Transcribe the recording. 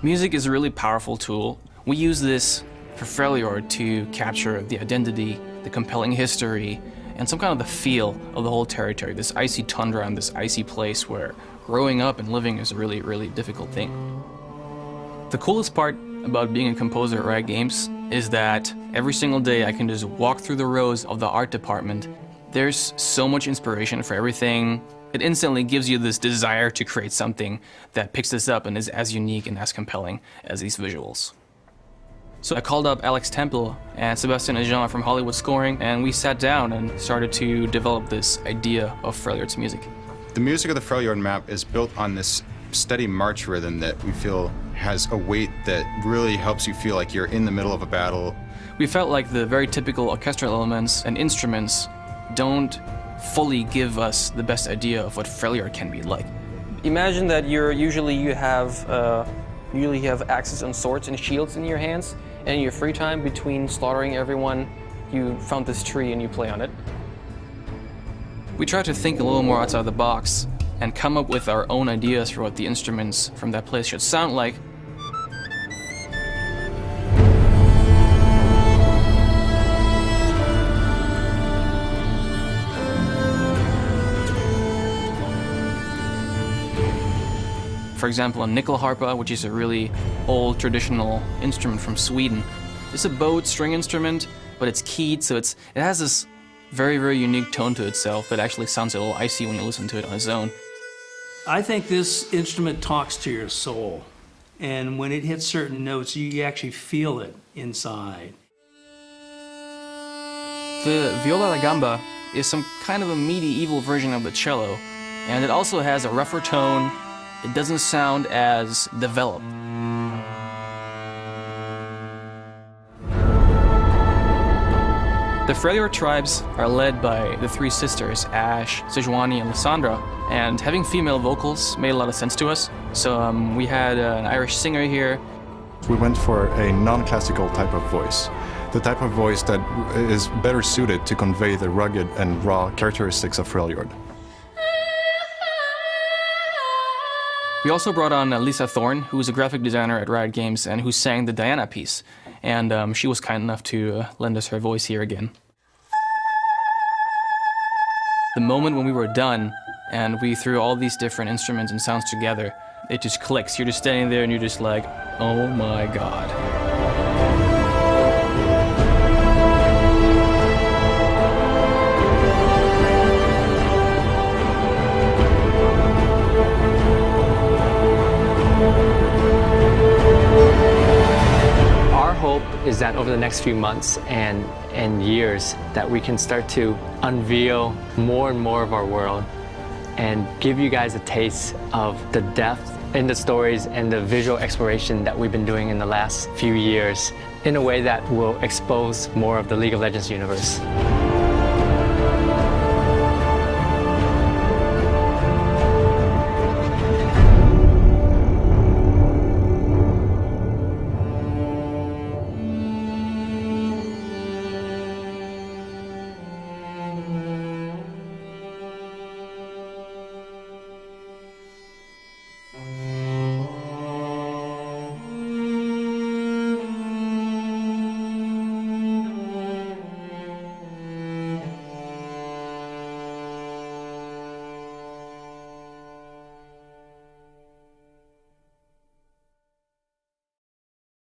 Music is a really powerful tool. We use this for Freljord to capture the identity, the compelling history, and some kind of the feel of the whole territory, this icy tundra and this icy place where growing up and living is a really, really difficult thing. The coolest part about being a composer at Riot Games is that every single day I can just walk through the rows of the art department. There's so much inspiration for everything. It instantly gives you this desire to create something that picks this up and is as unique and as compelling as these visuals. So I called up Alex Temple and Sebastian and Jean from Hollywood Scoring, and we sat down and started to develop this idea of Freljord's music. The music of the Freljord map is built on this steady march rhythm that we feel has a weight that really helps you feel like you're in the middle of a battle. We felt like the very typical orchestral elements and instruments don't fully give us the best idea of what Freljord can be like. Imagine that you have axes and swords and shields in your hands, and in your free time between slaughtering everyone, you found this tree and you play on it. We tried to think a little more outside the box and come up with our own ideas for what the instruments from that place should sound like. For example, a nyckelharpa, which is a really old traditional instrument from Sweden. It's a bowed string instrument, but it's keyed, so it has this very, very unique tone to itself that actually sounds a little icy when you listen to it on its own. I think this instrument talks to your soul, and when it hits certain notes, you actually feel it inside. The viola da gamba is some kind of a medieval version of the cello, and it also has a rougher tone. It doesn't sound as developed. The Freljord tribes are led by the three sisters, Ash, Sejuani, and Lysandra, and having female vocals made a lot of sense to us. So we had an Irish singer here. We went for a non-classical type of voice, the type of voice that is better suited to convey the rugged and raw characteristics of Freljord. We also brought on Lisa Thorne, who was a graphic designer at Riot Games and who sang the Diana piece. And she was kind enough to lend us her voice here again. The moment when we were done and we threw all these different instruments and sounds together, it just clicks. You're just standing there and you're just like, oh my God. Is that over the next few months and years that we can start to unveil more and more of our world and give you guys a taste of the depth in the stories and the visual exploration that we've been doing in the last few years in a way that will expose more of the League of Legends universe.